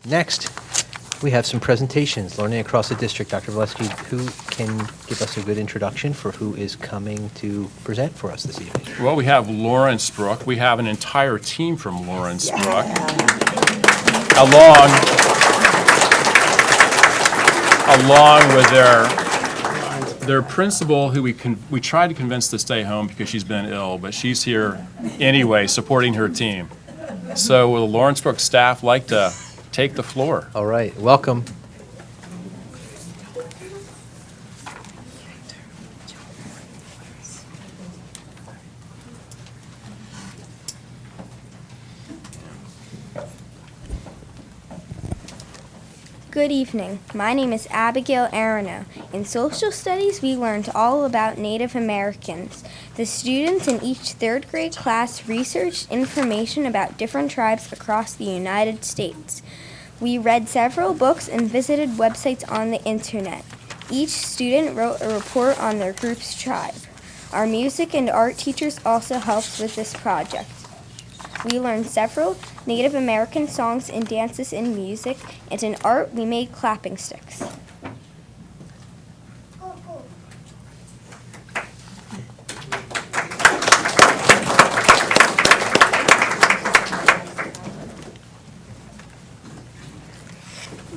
Next, we have some presentations. Learning across the district. Dr. Valesky, who can give us a good introduction for who is coming to present for us this evening? Well, we have Lawrence Brook. We have an entire team from Lawrence Brook, along with their principal, who we tried to convince to stay home because she's been ill, but she's here anyway, supporting her team. So will the Lawrence Brook staff like to take the floor? All right, welcome. Good evening. My name is Abigail Arano. In social studies, we learned all about Native Americans. The students in each third grade class researched information about different tribes across the United States. We read several books and visited websites on the internet. Each student wrote a report on their group's tribe. Our music and art teachers also helped with this project. We learned several Native American songs and dances in music, and in art we made clapping sticks.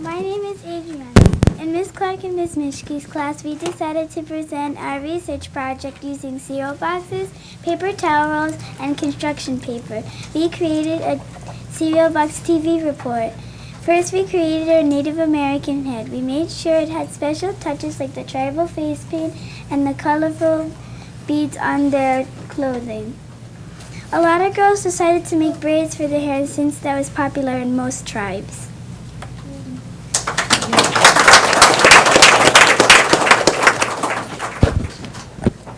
My name is Adriana. In Ms. Clark and Ms. Mishke's class, we decided to present our research project using cereal boxes, paper towel rolls, and construction paper. We created a cereal box TV report. First, we created our Native American head. We made sure it had special touches like the tribal face paint and the colorful beads on their clothing. A lot of girls decided to make braids for their hair since that was popular in most tribes.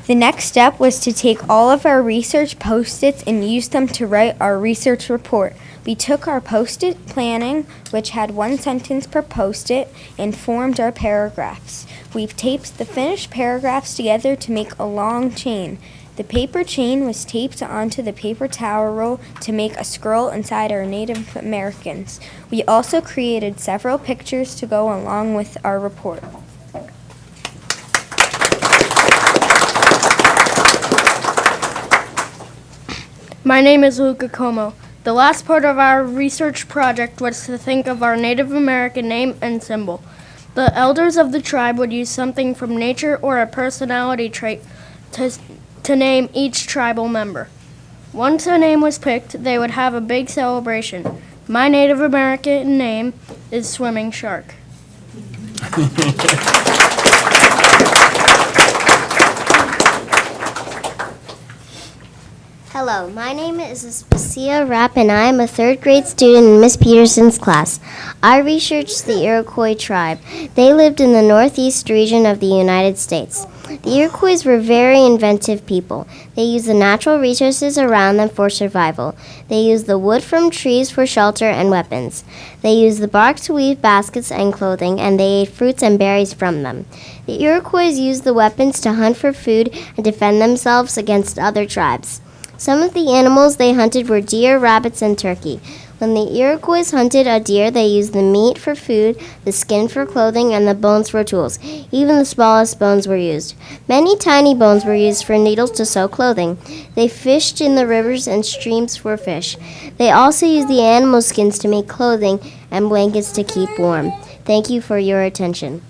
The next step was to take all of our research Post-its and use them to write our research report. We took our Post-it planning, which had one sentence per Post-it, and formed our paragraphs. We've taped the finished paragraphs together to make a long chain. The paper chain was taped onto the paper towel roll to make a scroll inside our Native Americans. We also created several pictures to go along with our report. My name is Luca Como. The last part of our research project was to think of our Native American name and symbol. The elders of the tribe would use something from nature or a personality trait to name each tribal member. Once a name was picked, they would have a big celebration. My Native American name is Swimming Shark. Hello, my name is Aspasia Rapp and I am a third grade student in Miss Peterson's class. I researched the Iroquois Tribe. They lived in the northeast region of the United States. The Iroquois were very inventive people. They used the natural resources around them for survival. They used the wood from trees for shelter and weapons. They used the bark to weave baskets and clothing, and they ate fruits and berries from them. The Iroquois used the weapons to hunt for food and defend themselves against other tribes. Some of the animals they hunted were deer, rabbits, and turkey. When the Iroquois hunted a deer, they used the meat for food, the skin for clothing, and the bones for tools. Even the smallest bones were used. Many tiny bones were used for needles to sew clothing. They fished in the rivers and streams for fish. They also used the animal skins to make clothing and blankets to keep warm. Thank you for your attention.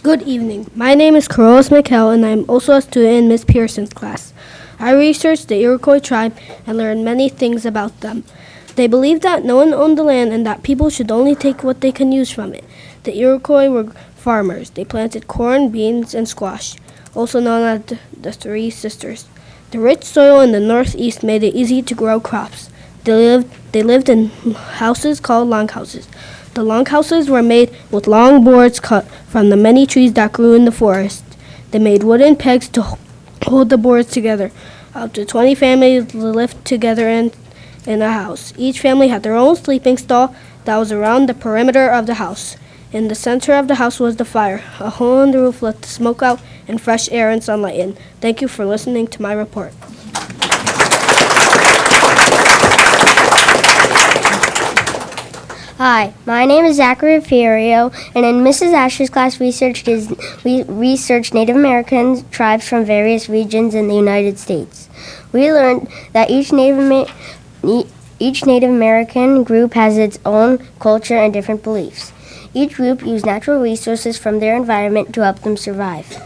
Good evening. My name is Carlos Mikel, and I'm also a student in Miss Pearson's class. I researched the Iroquois tribe and learned many things about them. They believed that no one owned the land and that people should only take what they can use from it. The Iroquois were farmers. They planted corn, beans, and squash, also known as the Three Sisters. The rich soil in the northeast made it easy to grow crops. They lived in houses called longhouses. The longhouses were made with long boards cut from the many trees that grew in the forest. They made wooden pegs to hold the boards together. Up to 20 families lived together in a house. Each family had their own sleeping stall that was around the perimeter of the house. In the center of the house was the fire. A hole in the roof let the smoke out and fresh air and sunlight in. Thank you for listening to my report. Hi, my name is Zachary Ferrio, and in Mrs. Asher's class, we researched Native American tribes from various regions in the United States. We learned that each Native American group has its own culture and different beliefs. Each group used natural resources from their environment to help them survive.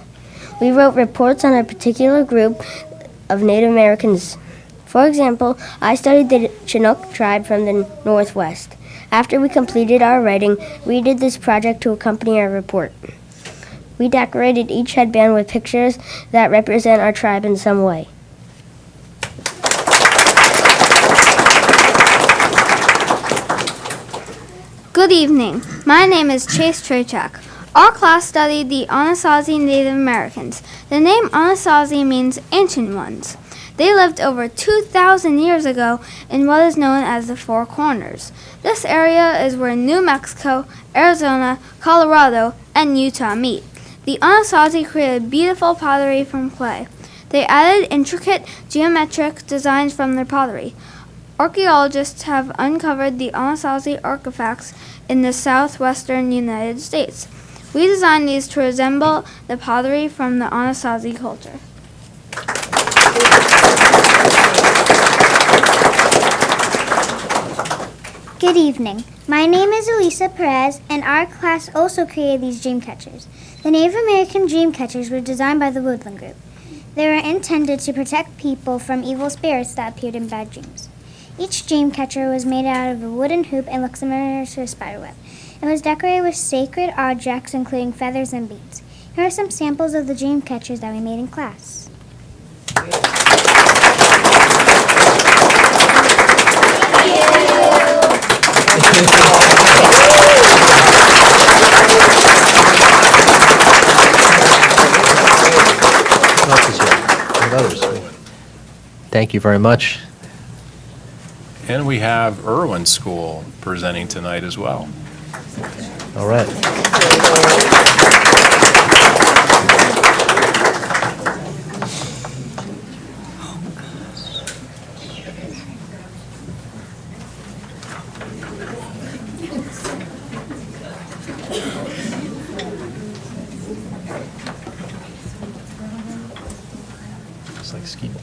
We wrote reports on a particular group of Native Americans. For example, I studied the Chinook tribe from the Northwest. After we completed our writing, we did this project to accompany our report. We decorated each headband with pictures that represent our tribe in some way. Good evening. My name is Chase Trachak. Our class studied the Anasazi Native Americans. The name Anasazi means ancient ones. They lived over 2,000 years ago in what is known as the Four Corners. This area is where New Mexico, Arizona, Colorado, and Utah meet. The Anasazi created beautiful pottery from clay. They added intricate geometric designs from their pottery. Archaeologists have uncovered the Anasazi artifacts in the southwestern United States. We designed these to resemble the pottery from the Anasazi culture. Good evening. My name is Elisa Perez, and our class also created these dream catchers. The Native American dream catchers were designed by the Woodland Group. They were intended to protect people from evil spirits that appeared in bad dreams. Each dream catcher was made out of a wooden hoop and looked similar to a spider web. It was decorated with sacred objects, including feathers and beads. Here are some samples of the dream catchers that we made in class. Who else is here? And others. Thank you very much. And we have Irwin School presenting tonight as well. All right. It's like ski ball.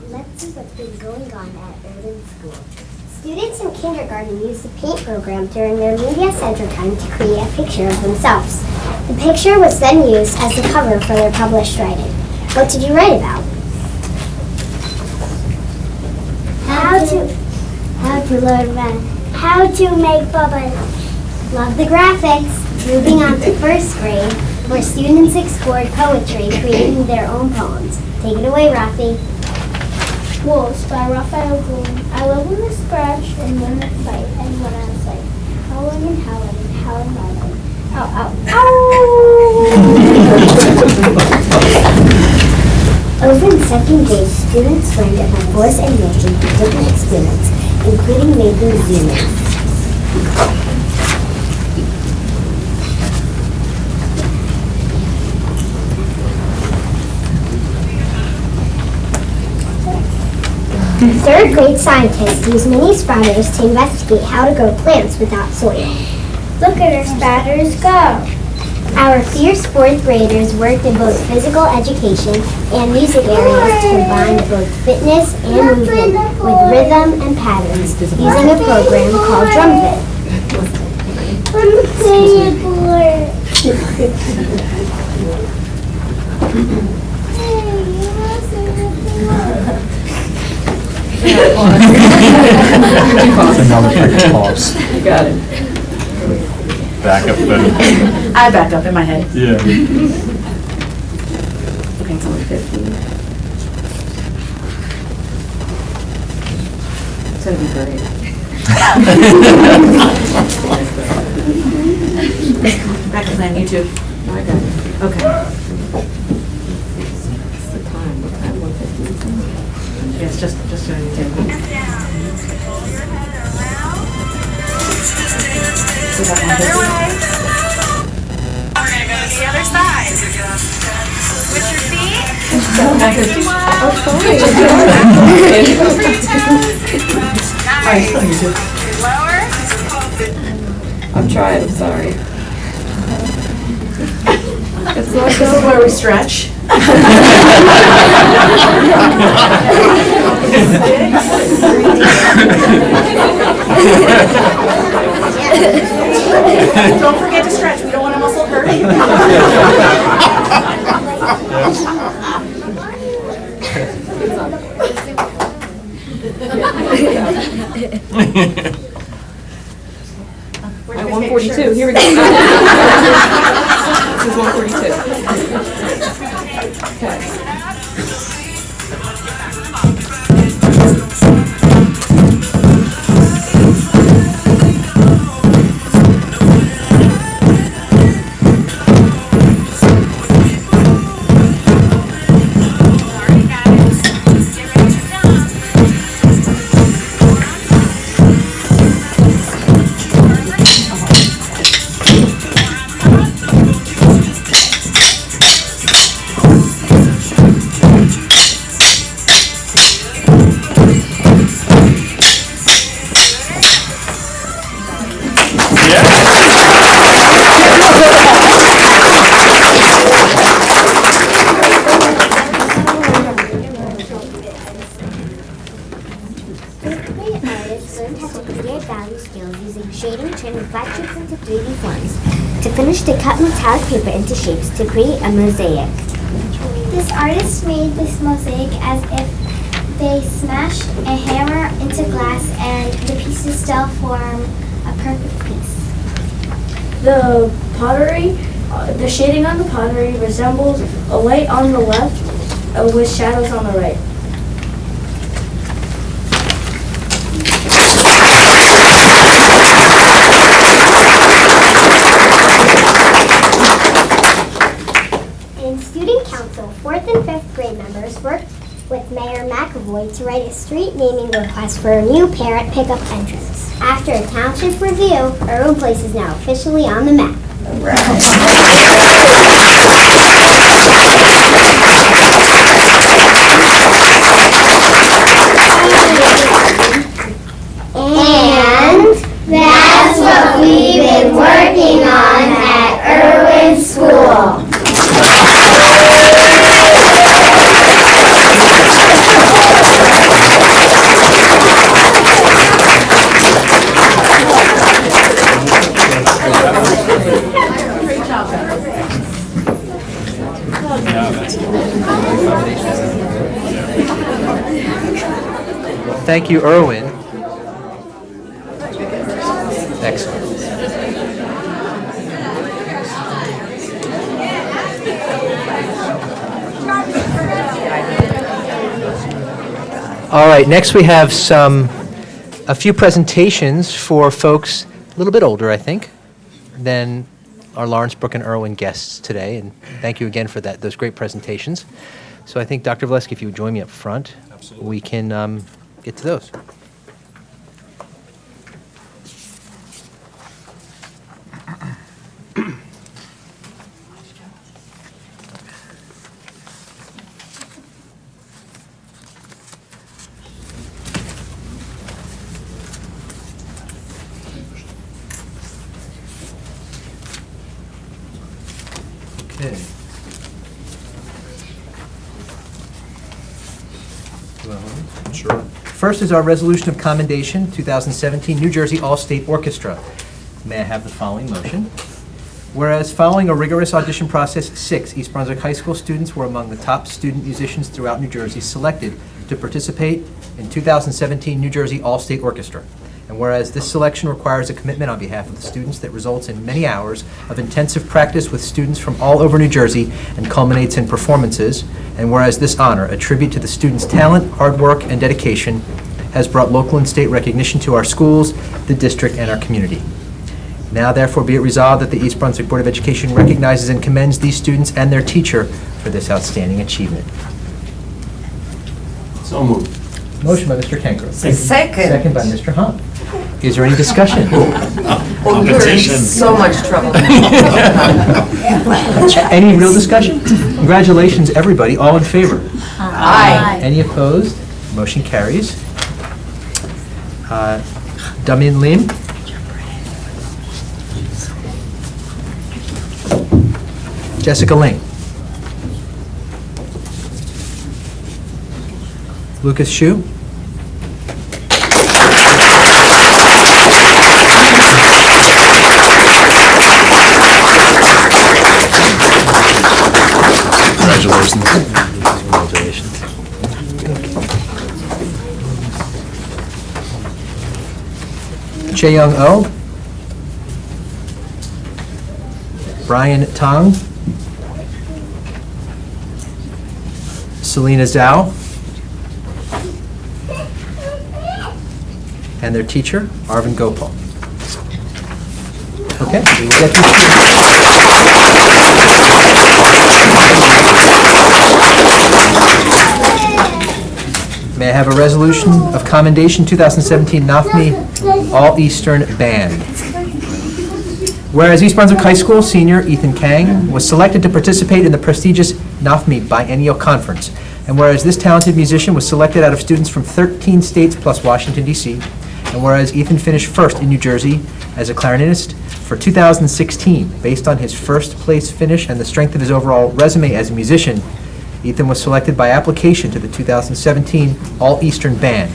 Let's see what's been going on at Irwin School. Students in kindergarten use the paint program during their media center time to create a picture of themselves. The picture was then used as the cover for their published writing. What did you write about? How to learn math. How to make bubbles. Love the graphics. Moving on to first grade, where students explored poetry, creating their own poems. Take it away, Rafi. Wolves by Raphael Gould. I love when they scratch and when they fight and when I say, howling and howling and howling and howling. Ow, ow, ow! Over in second grade, students learned about force and motion through different experiments, including making zoom-ins. Third grade scientists use mini sprouters to investigate how to grow plants without soil. Look at our spiders go. Our fierce fourth graders worked in both physical education and music areas to combine both fitness and movement with rhythm and patterns using a program called DrumFit. You got it. Back up then. I backed up in my head. Yeah. Okay, it's only 50. It's gonna be great. Back to plan YouTube. I got it. Okay. What's the time? What time? 1:50? Yes, just so you can. We got 1:50. We're gonna go to the other side. Switch your feet. Nice. Lower. I'm trying, I'm sorry. This is where we stretch. Don't forget to stretch, we don't want a muscle hurt. At 142, here we go. This is 142. Okay. To finish, they cut metallic paper into shapes to create a mosaic. This artist made this mosaic as if they smashed a hammer into glass and the pieces still form a perfect piece. The pottery, the shading on the pottery resembles a light on the left with shadows on the right. In Student Council, 4th and 5th grade members worked with Mayor McAvoy to write a street naming request for a new parent pickup entrance. After a township review, Irwin Place is now officially on the map. And that's what we've been working on at Irwin School. Thank you, Irwin. Excellent. All right, next we have a few presentations for folks a little bit older, I think, than our Lawrence Brook and Irwin guests today, and thank you again for those great presentations. So I think, Dr. Valesky, if you would join me up front, we can get to those. Okay. Sure. First is our resolution of commendation, 2017 New Jersey All-State Orchestra. May I have the following motion? Whereas following a rigorous audition process, 6 East Brunswick High School students were among the top student musicians throughout New Jersey selected to participate in 2017 New Jersey All-State Orchestra. And whereas this selection requires a commitment on behalf of the students that results in many hours of intensive practice with students from all over New Jersey and culminates in performances, and whereas this honor, a tribute to the students' talent, hard work, and dedication, has brought local and state recognition to our schools, the district, and our community. Now therefore be it resolved that the East Brunswick Board of Education recognizes and commends these students and their teacher for this outstanding achievement. So moved. Motion by Mr. Kenkro. Second. Second by Mr. Hahn. Is there any discussion? Oh, you're in so much trouble. Any real discussion? Congratulations, everybody. All in favor? Aye. Any opposed? Motion carries. Damin Lim. Jessica Ling. Lucas Shu. Congratulations. Congratulations. Chae-Young Oh. Brian Tong. Selena Zhao. And their teacher, Arvin Gopal. Okay, we will get May I have a resolution of commendation 2017 NAFME All-Eastern Band? Whereas East Brunswick High School senior Ethan Kang was selected to participate in the prestigious NAFME Biennial Conference, and whereas this talented musician was selected out of students from 13 states plus Washington, D.C., and whereas Ethan finished first in New Jersey as a clarinetist for 2016, based on his first place finish and the strength of his overall resume as a musician, Ethan was selected by application to the 2017 All-Eastern Band.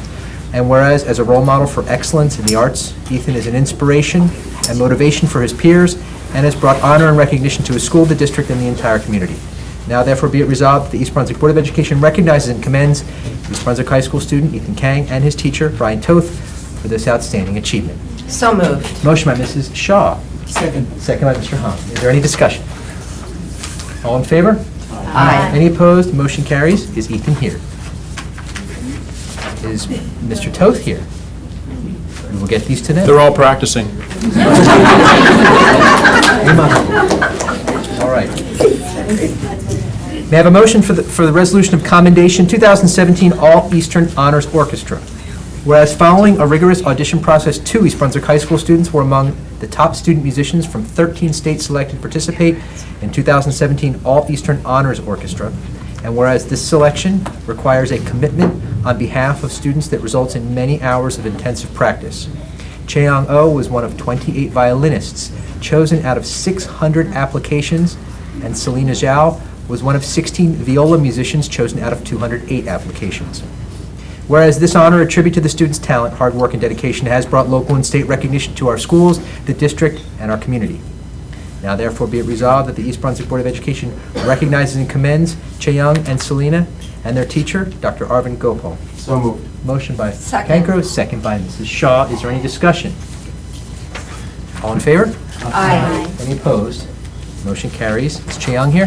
And whereas, as a role model for excellence in the arts, Ethan is an inspiration and motivation for his peers and has brought honor and recognition to his school, the district, and the entire community. Now therefore be it resolved that the East Brunswick Board of Education recognizes and commends East Brunswick High School student Ethan Kang and his teacher, Brian Toth, for this outstanding achievement. So moved. Motion by Mrs. Shaw. Second. Second by Mr. Hahn. Is there any discussion? All in favor? Aye. Any opposed? Motion carries. Is Ethan here? Is Mr. Toth here? We will get these to them. They're all practicing. All right. May I have a motion for the resolution of commendation 2017 All-Eastern Honors Orchestra? Whereas following a rigorous audition process, 2 East Brunswick High School students were among the top student musicians from 13 states selected to participate in 2017 All-Eastern Honors Orchestra. And whereas this selection requires a commitment on behalf of students that results in many hours of intensive practice. Chae-Young Oh was one of 28 violinists chosen out of 600 applications, and Selena Zhao was one of 16 viola musicians chosen out of 208 applications. Whereas this honor, a tribute to the students' talent, hard work, and dedication, has brought local and state recognition to our schools, the district, and our community. Now therefore be it resolved that the East Brunswick Board of Education recognizes and commends Chae-Young and Selena and their teacher, Dr. Arvin Gopal. So moved. Motion by Second. Kenkro, second by Mrs. Shaw. Is there any discussion? All in favor? Aye. Any opposed? Motion carries. Is Chae-Young here? I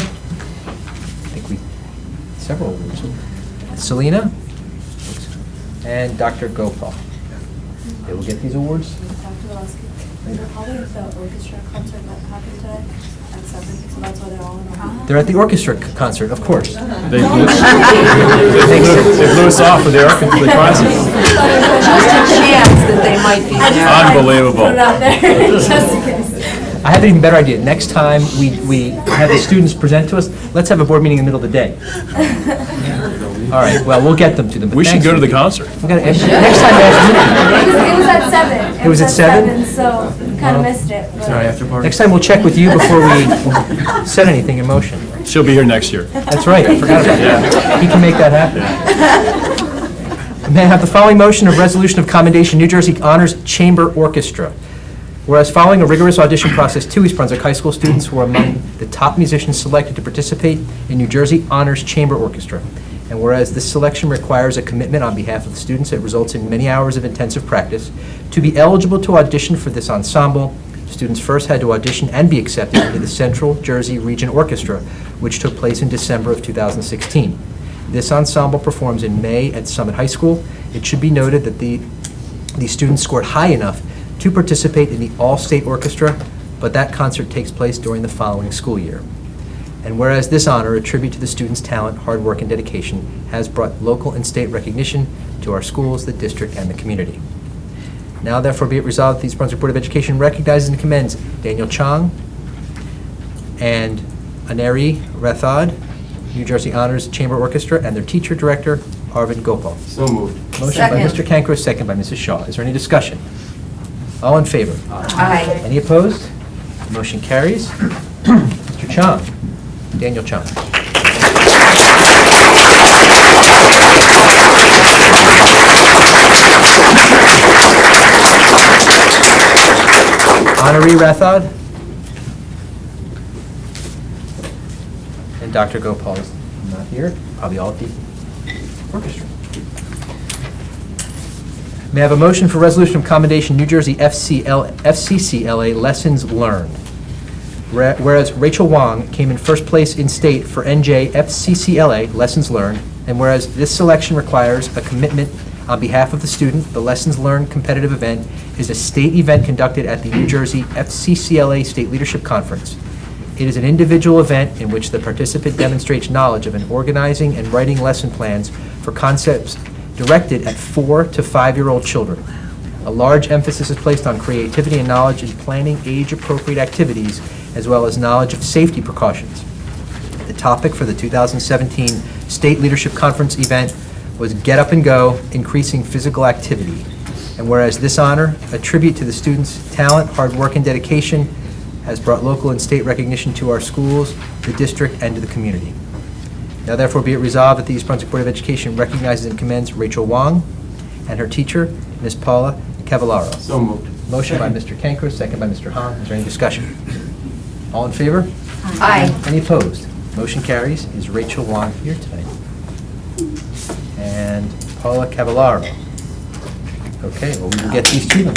think several awards. Selena and Dr. Gopal. They will get these awards. Probably the orchestra concert that happened today at 7, so that's why they're all in the hall. They're at the orchestra concert, of course. They blew us off with the concert. Just a chance that they might be there. Unbelievable. Put it out there, just in case. I have an even better idea. Next time we have the students present to us, let's have a board meeting in the middle of the day. All right, well, we'll get them to them. but We should thanks go to for the concert. Next time, It was at 7. It was at 7? So kind kind of missed it. but- Sorry, after party. Next time we'll check with you before we set anything in motion. She'll be here next year. That's right, I forgot about that. He can make that happen. May I have the following motion of resolution of commendation, New Jersey Honors Chamber Orchestra. Whereas following a rigorous audition process, 2 East Brunswick High School students were among the top musicians selected to participate in New Jersey Honors Chamber Orchestra. And whereas this selection requires a commitment on behalf of the students that results in many hours of intensive practice, to be eligible to audition for this ensemble, students first had to audition and be accepted into the Central Jersey Region Orchestra, which took place in December of 2016. This ensemble performs in May at Summit High School. It should be noted that these students scored high enough to participate in the All-State Orchestra, but that concert takes place during the following school year. And whereas this honor, a tribute to the students' talent, hard work, and dedication, has brought local and state recognition to our schools, the district, and the community. Now therefore be it resolved that the East Brunswick Board of Education recognizes and commends Daniel Chong and Aneri Rathod, New Jersey Honors Chamber Orchestra, and their teacher director, Arvind Gopal. So moved. Motion by Mr. Kankros, second by Mrs. Shaw. Is there any discussion? All in favor? Aye. Any opposed? Motion carries. Mr. Chong, Daniel Chong. Honoree Rathod. And Dr. Gopal is not here, probably all at the orchestra. May I have a motion for resolution of commendation, New Jersey FCCLA Lessons Learned. Whereas Rachel Wong came in first place in state for NJ FCCLA Lessons Learned, and whereas this selection requires a commitment on behalf of the student, the Lessons Learned competitive event is a state event conducted at the New Jersey FCCLA State Leadership Conference. It is an individual event in which the participant demonstrates knowledge of an organizing and writing lesson plans for concepts directed at 4 to 5-year-old children. A large emphasis is placed on creativity and knowledge in planning age-appropriate activities, as well as knowledge of safety precautions. The topic for the 2017 State Leadership Conference event was Get Up and Go, Increasing Physical Activity. And whereas this honor, a tribute to the students' talent, hard work, and dedication, has brought local and state recognition to our schools, the district, and to the community. Now therefore be it resolved that the East Brunswick Board of Education recognizes and commends Rachel Wong and her teacher, Ms. Paula Cavallaro. So moved. Motion by Mr. Kankros, second by Mr. Hahn. Is there any discussion? All in favor? Aye. Any opposed? Motion carries. Is Rachel Wong here tonight? And Paula Cavallaro. Okay, well, we will get these to them.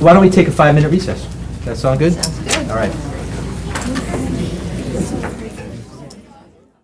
Why don't we take a 5-minute recess? Does that sound good? Sounds good. All right.